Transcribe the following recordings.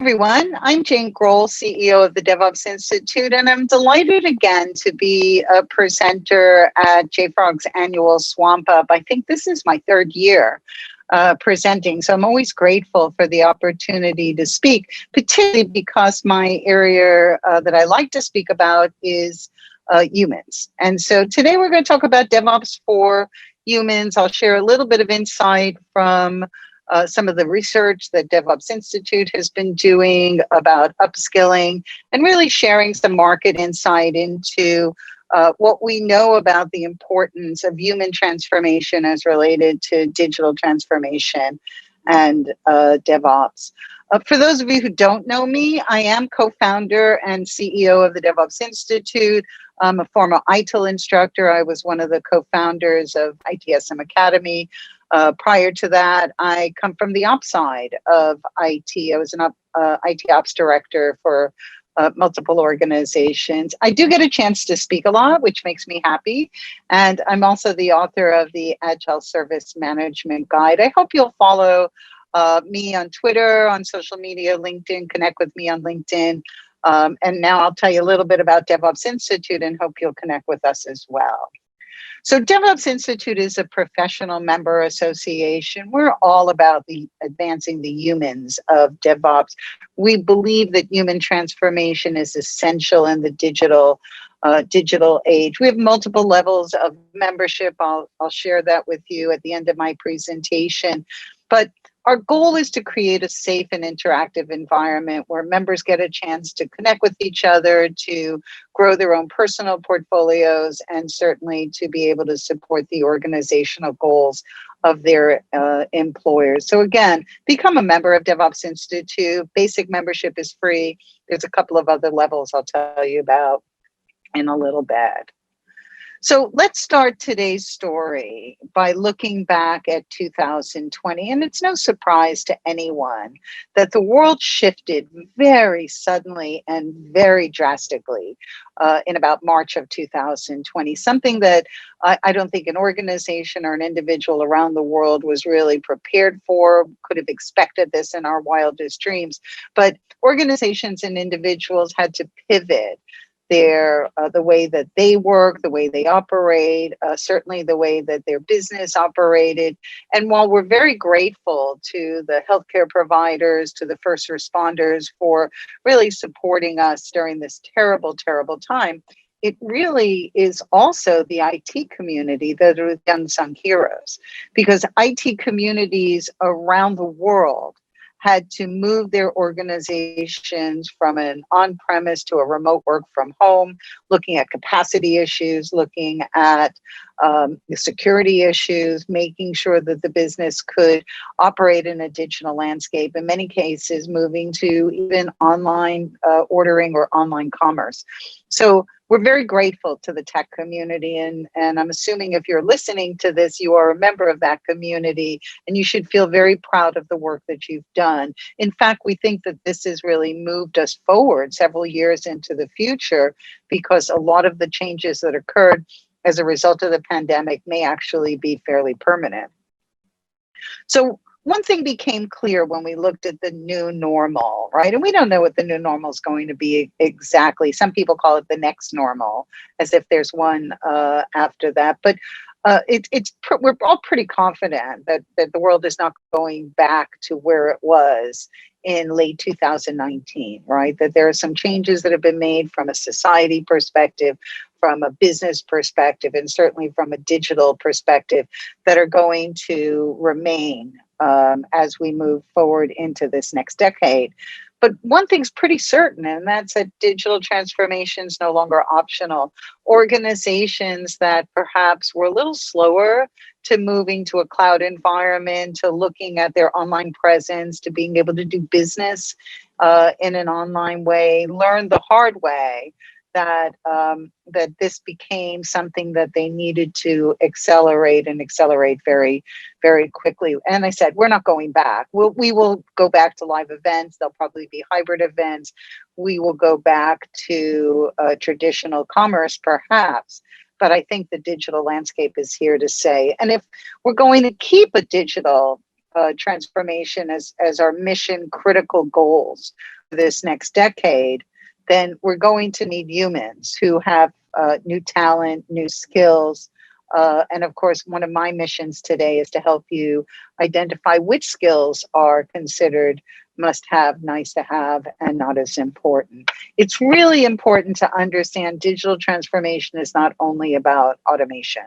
Everyone. I'm Jane Grohl, CEO of the DevOps Institute, and I'm delighted again to be a presenter at JFrog's annual Swamp Up. I think this is my third year presenting, so I'm always grateful for the opportunity to speak, particularly because my area that I like to speak about is humans. And so today we're going to talk about DevOps for humans. I'll share a little bit of insight from some of the research that DevOps Institute has been doing about upskilling and really sharing some market insight into what we know about the importance of human transformation as related to digital transformation and DevOps. For those of you who don't know me, I am co-founder and CEO of the DevOps Institute. I'm a former ITIL instructor. I was one of the co-founders of ITSM Academy. Prior to that, I come from the ops side of IT. I was an IT ops director for multiple organizations. I do get a chance to speak a lot, which makes me happy. And I'm also the author of the Agile Service Management Guide. I hope you'll follow me on Twitter, on social media, LinkedIn, connect with me on LinkedIn. And now I'll tell you a little bit about DevOps Institute and hope you'll connect with us as well. So DevOps Institute is a professional member association. We're all about advancing the humans of DevOps. We believe that human transformation is essential in the digital age. We have multiple levels of membership. I'll share that with you at the end of my presentation. But our goal is to create a safe and interactive environment where members get a chance to connect with each other, to grow their own personal portfolios, and certainly to be able to support the organizational goals of their employers. So again, become a member of DevOps Institute. Basic membership is free. There's a couple of other levels I'll tell you about in a little bit. So let's start today's story by looking back at 2020. And it's no surprise to anyone that the world shifted very suddenly and very drastically in about March of 2020, something that I don't think an organization or an individual around the world was really prepared for, could have expected this in our wildest dreams. But organizations and individuals had to pivot the way that they work, the way they operate, certainly the way that their business operated. And while we're very grateful to the healthcare providers, to the first responders for really supporting us during this terrible, terrible time, it really is also the IT community that are the unsung heroes, because IT communities around the world had to move their organizations from an on-premise to a remote work from home, looking at capacity issues, looking at the security issues, making sure that the business could operate in a digital landscape, in many cases moving to even online ordering or online commerce. So we're very grateful to the tech community, and I'm assuming if you're listening to this, you are a member of that community, and you should feel very proud of the work that you've done. In fact, we think that this has really moved us forward several years into the future, because a lot of the changes that occurred as a result of the pandemic may actually be fairly permanent. So one thing became clear when we looked at the new normal, right? And we don't know what the new normal is going to be exactly. Some people call it the next normal, as if there's one after that. But we're all pretty confident that the world is not going back to where it was in late 2019, right? That there are some changes that have been made from a society perspective, from a business perspective, and certainly from a digital perspective that are going to remain as we move forward into this next decade. But one thing's pretty certain, and that's that digital transformation is no longer optional. Organizations that perhaps were a little slower to moving to a cloud environment, to looking at their online presence, to being able to do business in an online way, learned the hard way that this became something that they needed to accelerate very, very quickly. And I said, we're not going back. We will go back to live events. There'll probably be hybrid events. We will go back to traditional commerce, perhaps. But I think the digital landscape is here to stay. And if we're going to keep a digital transformation as our mission critical goals, this next decade, then we're going to need humans who have new talent, new skills. And of course, one of my missions today is to help you identify which skills are considered must have, nice to have, and not as important. It's really important to understand digital transformation is not only about automation,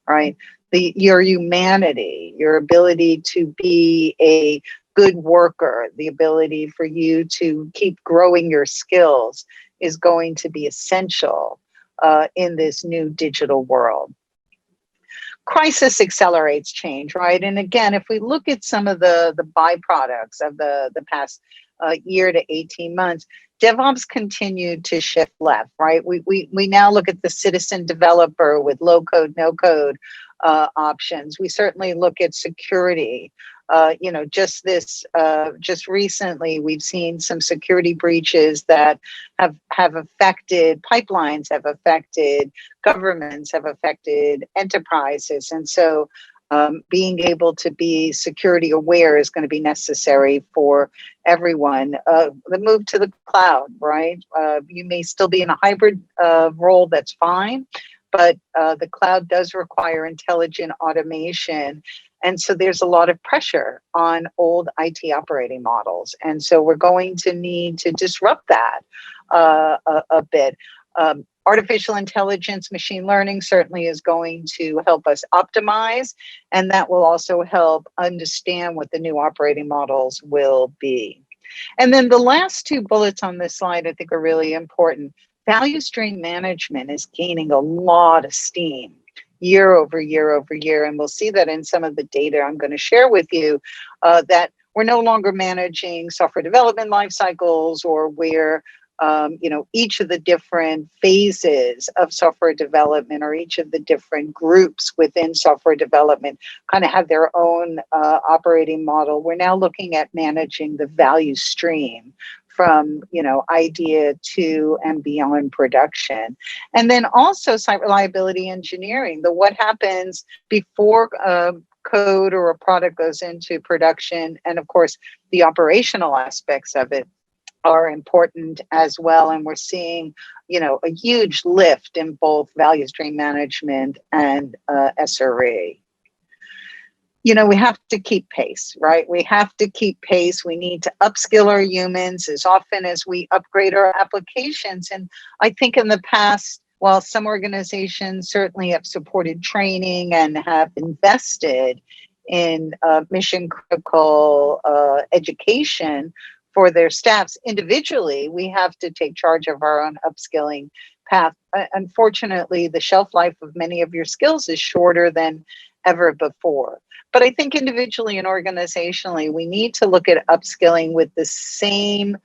right? Your humanity, your ability to be a good worker, the ability for you to keep growing your skills is going to be essential in this new digital world. Crisis accelerates change, right? And again, if we look at some of the byproducts of the past year to 18 months, DevOps continued to shift left, right? We now look at the citizen developer with low code, no code options. We certainly look at security. Just recently, we've seen some security breaches that have affected pipelines, have affected governments, have affected enterprises. And so being able to be security aware is going to be necessary for everyone. The move to the cloud, right? You may still be in a hybrid role, that's fine, but the cloud does require intelligent automation. And so there's a lot of pressure on old IT operating models. And so we're going to need to disrupt that a bit. Artificial intelligence, machine learning certainly is going to help us optimize, and that will also help understand what the new operating models will be. And then the last two bullets on this slide I think are really important. Value stream management is gaining a lot of steam year over year over year. And we'll see that in some of the data I'm going to share with you, that we're no longer managing software development life cycles, or where each of the different phases of software development, or each of the different groups within software development kind of have their own operating model. We're now looking at managing the value stream from idea to and beyond production. And then also site reliability engineering, what happens before code or a product goes into production, and of course the operational aspects of it are important as well. And we're seeing a huge lift in both value stream management and SRE. We have to keep pace, right? We have to keep pace. We need to upskill our humans as often as we upgrade our applications. And I think in the past, while some organizations certainly have supported training and have invested in mission critical education for their staffs, individually, we have to take charge of our own upskilling path. Unfortunately, the shelf life of many of your skills is shorter than ever before. But I think individually and organizationally, we need to look at upskilling with the same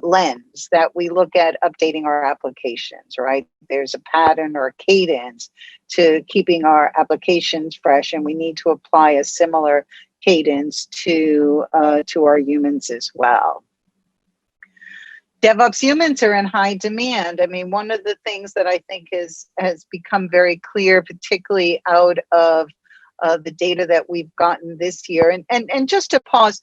lens that we look at updating our applications, right? There's a pattern or a cadence to keeping our applications fresh, and we need to apply a similar cadence to our humans as well. DevOps humans are in high demand. I mean, one of the things that I think has become very clear, particularly out of the data that we've gotten this year, and just to pause,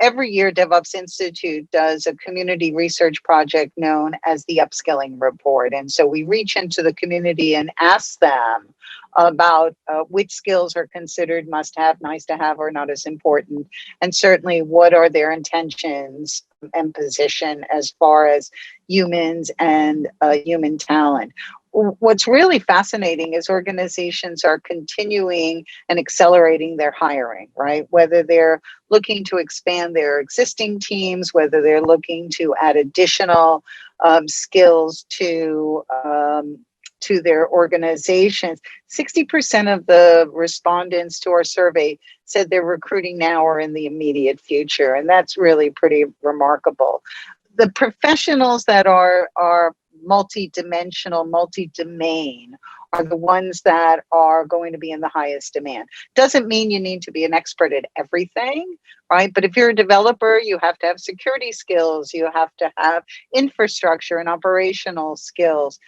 every year DevOps Institute does a community research project known as the Upskilling Report. And so we reach into the community and ask them about which skills are considered must have, nice to have, or not as important. And certainly what are their intentions and position as far as humans and human talent. What's really fascinating is organizations are continuing and accelerating their hiring, right? Whether they're looking to expand their existing teams, whether they're looking to add additional skills to their organizations. 60% of the respondents to our survey said they're recruiting now or in the immediate future, and that's really pretty remarkable. The professionals that are multi-dimensional, multi-domain are the ones that are going to be in the highest demand. Doesn't mean you need to be an expert at everything, right? But if you're a developer, you have to have security skills, you have to have infrastructure and operational skills.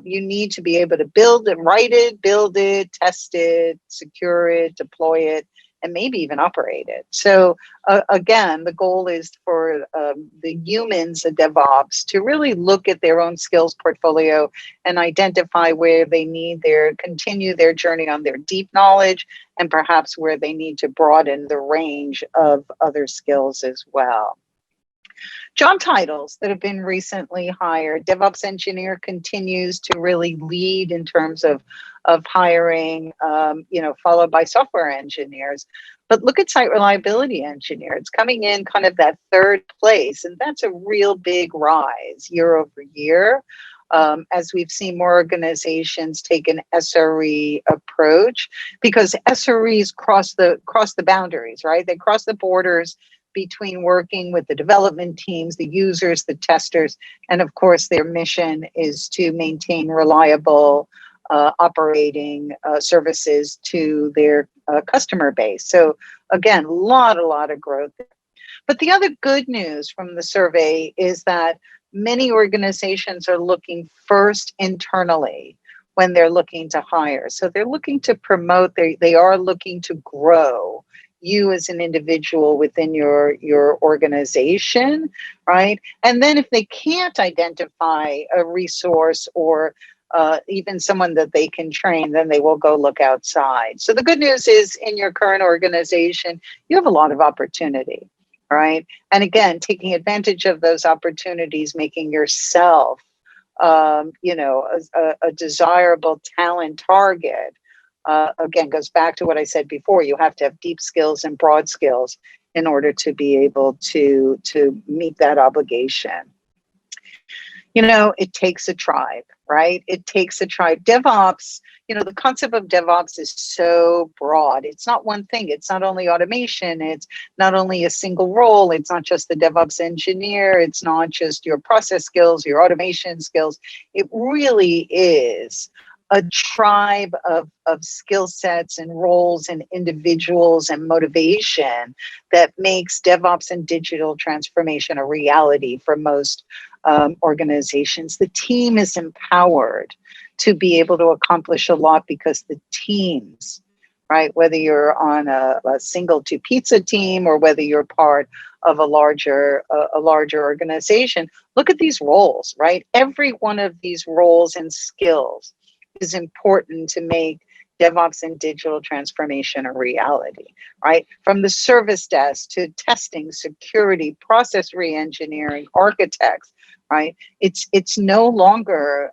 You need to be able to build it, write it, build it, test it, secure it, deploy it, and maybe even operate it. So again, the goal is for the humans at DevOps to really look at their own skills portfolio and identify where they need their continue their journey on their deep knowledge, and perhaps where they need to broaden the range of other skills as well. Job titles that have been recently hired. DevOps engineer continues to really lead in terms of hiring, followed by software engineers. But look at site reliability engineer. It's coming in kind of that third place, and that's a real big rise year over year. As we've seen more organizations take an SRE approach, because SREs cross the boundaries, right? They cross the borders between working with the development teams, the users, the testers, and of course their mission is to maintain reliable operating services to their customer base. So again, a lot of growth there. But the other good news from the survey is that many organizations are looking first internally when they're looking to hire. So they're looking to promote, they are looking to grow you as an individual within your organization, right? And then if they can't identify a resource or even someone that they can train, then they will go look outside. So the good news is in your current organization, you have a lot of opportunity, right? And again, taking advantage of those opportunities, making yourself, a desirable talent target. Again, goes back to what I said before. You have to have deep skills and broad skills in order to be able to meet that obligation. It takes a tribe, right? It takes a tribe. DevOps, the concept of DevOps is so broad. It's not one thing. It's not only automation. It's not only a single role. It's not just the DevOps engineer. It's not just your process skills, your automation skills. It really is a tribe of skill sets and roles and individuals and motivation that makes DevOps and digital transformation a reality for most organizations. The team is empowered to be able to accomplish a lot because the teams, right, whether you're on a single two pizza team or whether you're part of a larger organization, look at these roles, right? Every one of these roles and skills is important to make DevOps and digital transformation a reality, right? From the service desk to testing, security, process re-engineering, architects, right? It's no longer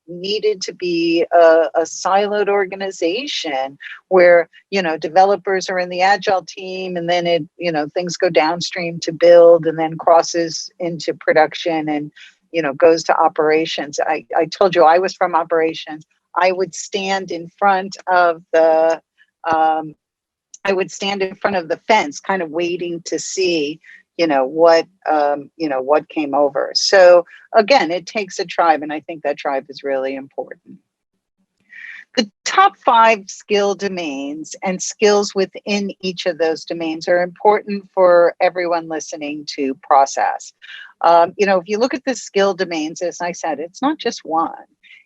needed to be a siloed organization where, developers are in the agile team and then things go downstream to build and then crosses into production and, goes to operations. I told you I was from operations. I would stand in front of the fence, kind of waiting to see, what came over. So again, it takes a tribe, and I think that tribe is really important. The top 5 skill domains and skills within each of those domains are important for everyone listening to Process. If you look at the skill domains, as I said, it's not just one.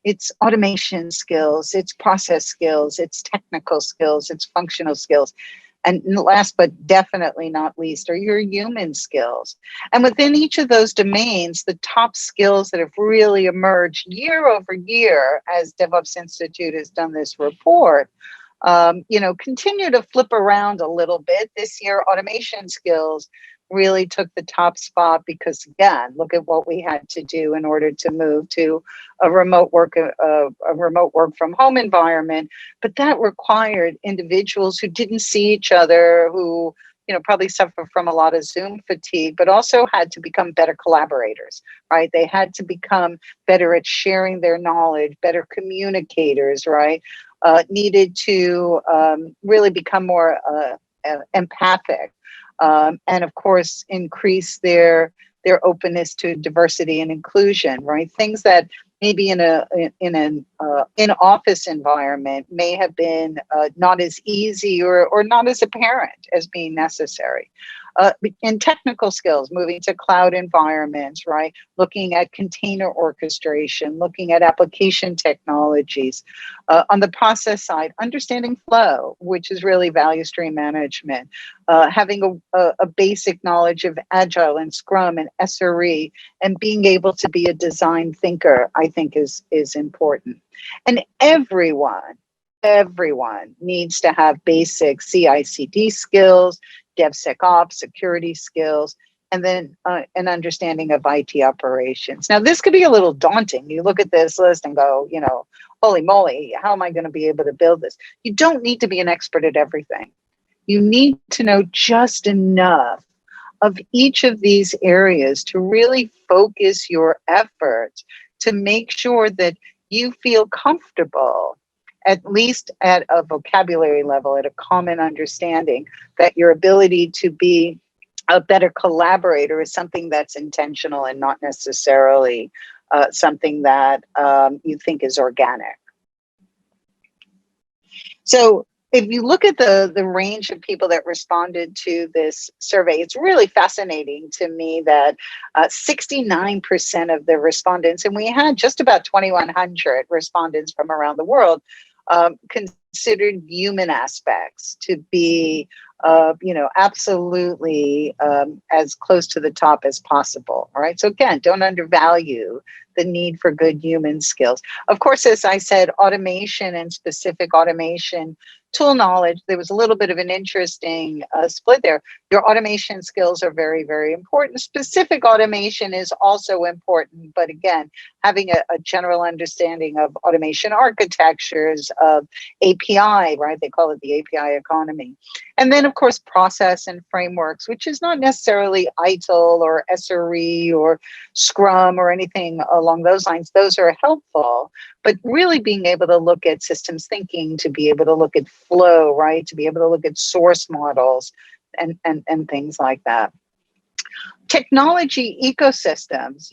It's automation skills, it's process skills, it's technical skills, it's functional skills. And last but definitely not least are your human skills. And within each of those domains, the top skills that have really emerged year over year as DevOps Institute has done this report, continue to flip around a little bit. This year, automation skills really took the top spot because, again, look at what we had to do in order to move to a remote work from home environment. But that required individuals who didn't see each other, who probably suffer from a lot of Zoom fatigue, but also had to become better collaborators, right? They had to become better at sharing their knowledge, better communicators, right? Needed to really become more empathic. And of course, increase their openness to diversity and inclusion, right? Things that maybe in an in-office environment may have been not as easy or not as apparent as being necessary. In technical skills, moving to cloud environments, right? Looking at container orchestration, looking at application technologies. On the process side, understanding flow, which is really value stream management. Having a basic knowledge of Agile and Scrum and SRE, and being able to be a design thinker, I think is important. And everyone needs to have basic CI/CD skills, DevSecOps, security skills, and then an understanding of IT operations. Now, this could be a little daunting. You look at this list and go, holy moly, how am I going to be able to build this? You don't need to be an expert at everything. You need to know just enough of each of these areas to really focus your efforts to make sure that you feel comfortable, at least at a vocabulary level, at a common understanding, that your ability to be a better collaborator is something that's intentional and not necessarily something that you think is organic. So if you look at the range of people that responded to this survey, it's really fascinating to me that 69% of the respondents, and we had just about 2,100 respondents from around the world, considered human aspects to be, absolutely as close to the top as possible. All right. So again, don't undervalue the need for good human skills. Of course, as I said, automation and specific automation tool knowledge, there was a little bit of an interesting split there. Your automation skills are very, very important. Specific automation is also important, but again, having a general understanding of automation architectures, of API, right? They call it the API economy. And then, of course, process and frameworks, which is not necessarily ITIL or SRE or Scrum or anything along those lines. Those are helpful, but really being able to look at systems thinking, to be able to look at flow, right? To be able to look at source models and things like that. Technology ecosystems,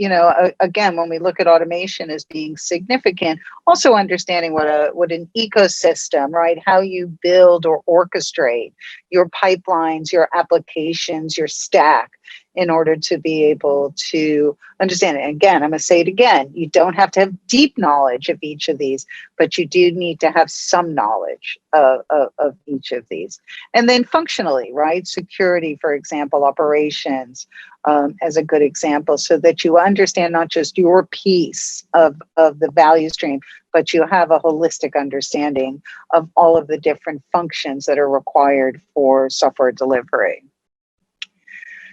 again, when we look at automation as being significant, also understanding what an ecosystem, right? How you build or orchestrate your pipelines, your applications, your stack, in order to be able to understand it. Again, I'm going to say it again. You don't have to have deep knowledge of each of these, but you do need to have some knowledge of each of these. And then functionally, right? Security, for example, operations, as a good example, so that you understand not just your piece of the value stream, but you have a holistic understanding of all of the different functions that are required for software delivery.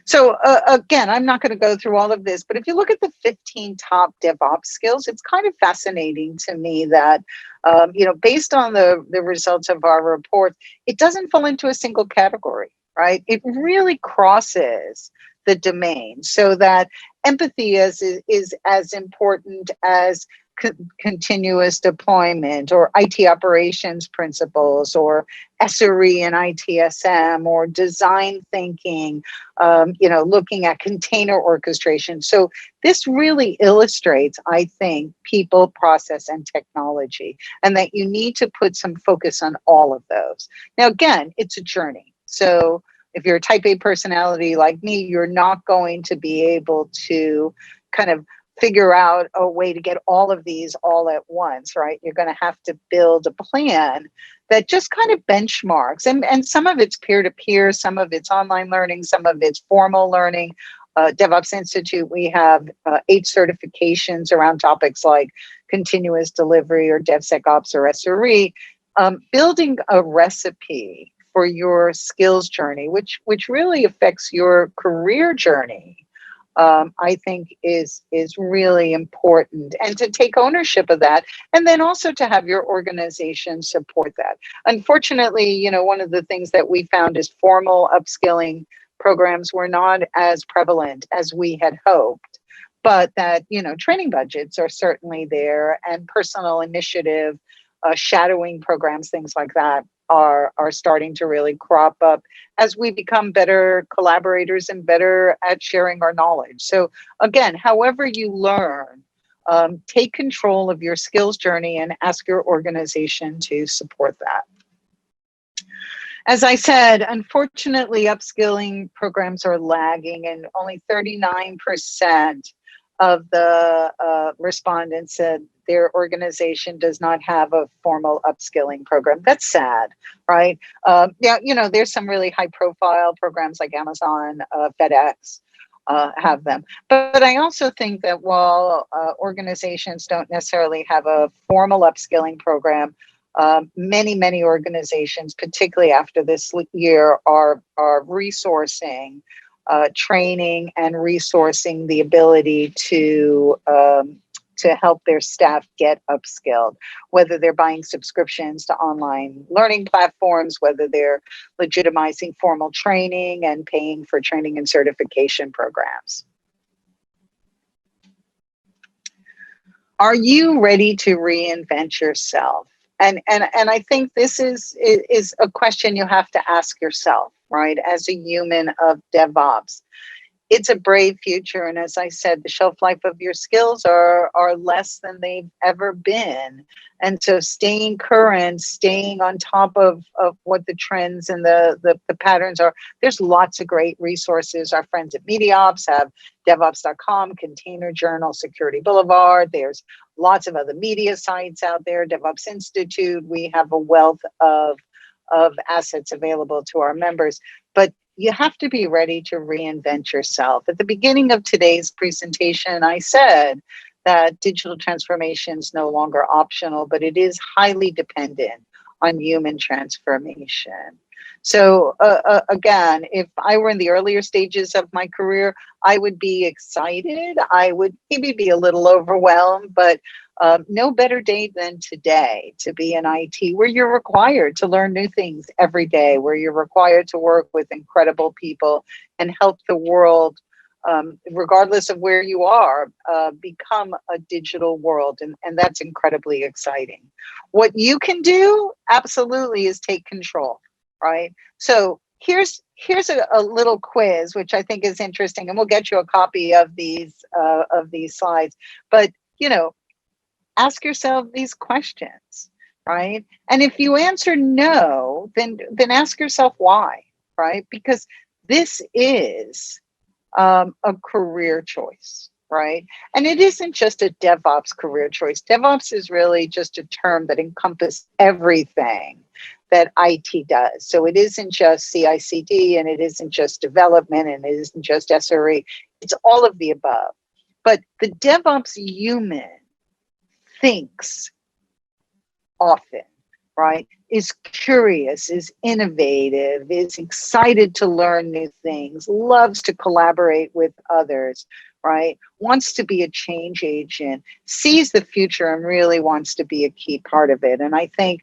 So again, I'm not going to go through all of this, but if you look at the 15 top DevOps skills, it's kind of fascinating to me that, based on the results of our report, it doesn't fall into a single category, right? It really crosses the domain, so that empathy is as important as continuous deployment, or IT operations principles, or SRE and ITSM, or design thinking, looking at container orchestration. So this really illustrates, I think, people, process, and technology, and that you need to put some focus on all of those. Now, again, it's a journey. So if you're a type A personality like me, you're not going to be able to kind of figure out a way to get all of these all at once, right? You're going to have to build a plan that just kind of benchmarks, and some of it's peer-to-peer, some of it's online learning, some of it's formal learning. DevOps Institute, we have 8 certifications around topics like continuous delivery or DevSecOps or SRE, building a recipe for your skills journey, which really affects your career journey, I think is really important, and to take ownership of that, and then also to have your organization support that. Unfortunately, one of the things that we found is formal upskilling programs were not as prevalent as we had hoped, but that, training budgets are certainly there, and personal initiative, shadowing programs, things like that are starting to really crop up as we become better collaborators and better at sharing our knowledge. So again, however you learn, take control of your skills journey and ask your organization to support that. As I said, unfortunately, upskilling programs are lagging, and only 39% of the respondents said their organization does not have a formal upskilling program. That's sad, right? Yeah, there's some really high profile programs like Amazon, FedEx. Have them. But I also think that while organizations don't necessarily have a formal upskilling program, many organizations, particularly after this year, are resourcing training and resourcing the ability to help their staff get upskilled, whether they're buying subscriptions to online learning platforms, whether they're legitimizing formal training and paying for training and certification programs. Are you ready to reinvent yourself? And I think this is a question you have to ask yourself, right? As a human of DevOps, it's a brave future. And as I said, the shelf life of your skills are less than they've ever been. And so staying current, staying on top of what the trends and the patterns are, there's lots of great resources. Our friends at MediaOps have DevOps.com, Container Journal, Security Boulevard. There's lots of other media sites out there, DevOps Institute. We have a wealth of assets available to our members. But you have to be ready to reinvent yourself. At the beginning of today's presentation, I said that digital transformation is no longer optional, but it is highly dependent on human transformation. So again, if I were in the earlier stages of my career, I would be excited. I would maybe be a little overwhelmed, but no better day than today to be in IT, where you're required to learn new things every day, where you're required to work with incredible people and help the world, regardless of where you are, become a digital world. And that's incredibly exciting. What you can do, absolutely, is take control, right? So here's a little quiz, which I think is interesting, and we'll get you a copy of these slides. But, ask yourself these questions, right? And if you answer no, then ask yourself why, right? Because this is a career choice, right? And it isn't just a DevOps career choice. DevOps is really just a term that encompasses everything that IT does. So it isn't just CI/CD, and it isn't just development, and it isn't just SRE. It's all of the above. But the DevOps human thinks often, right? Is curious, is innovative, is excited to learn new things, loves to collaborate with others, right? Wants to be a change agent, sees the future, and really wants to be a key part of it. And I think,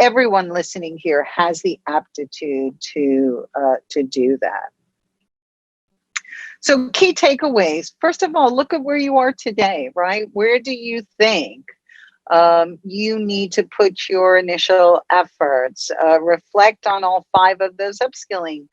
everyone listening here has the aptitude to do that. So key takeaways. First of all, look at where you are today, right? Where do you think you need to put your initial efforts? Reflect on all 5 of those upskilling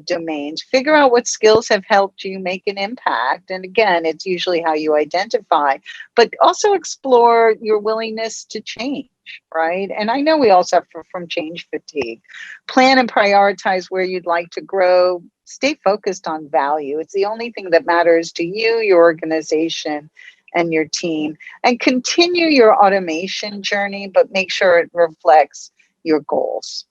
domains. Figure out what skills have helped you make an impact. And again, it's usually how you identify, but also explore your willingness to change, right? And I know we all suffer from change fatigue. Plan and prioritize where you'd like to grow. Stay focused on value. It's the only thing that matters to you, your organization, and your team. And continue your automation journey, but make sure it reflects your goals.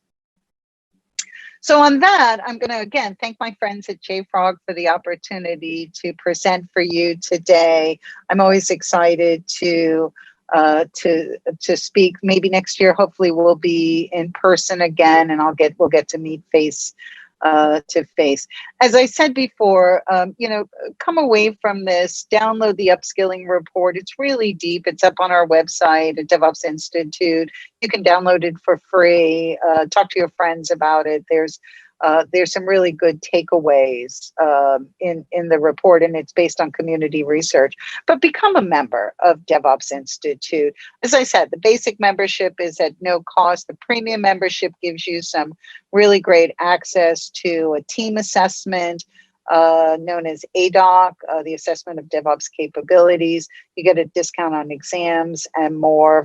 So on that, I'm going to, again, thank my friends at JFrog for the opportunity to present for you today. I'm always excited to speak. Maybe next year, hopefully we'll be in person again, and we'll get to meet face to face. As I said before, come away from this, download the upskilling report. It's really deep. It's up on our website at DevOps Institute. You can download it for free. Talk to your friends about it. There's some really good takeaways in the report, and it's based on community research. But become a member of DevOps Institute. As I said, the basic membership is at no cost. The premium membership gives you some really great access to a team assessment, known as ADOC, the Assessment of DevOps Capabilities. You get a discount on exams and more.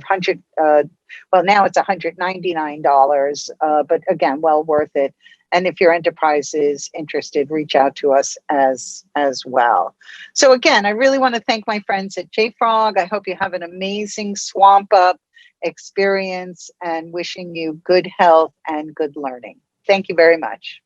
Well, now it's $199, but again, well worth it. And if your enterprise is interested, reach out to us as well. So again, I really want to thank my friends at JFrog. I hope you have an amazing SwampUp experience and wishing you good health and good learning. Thank you very much.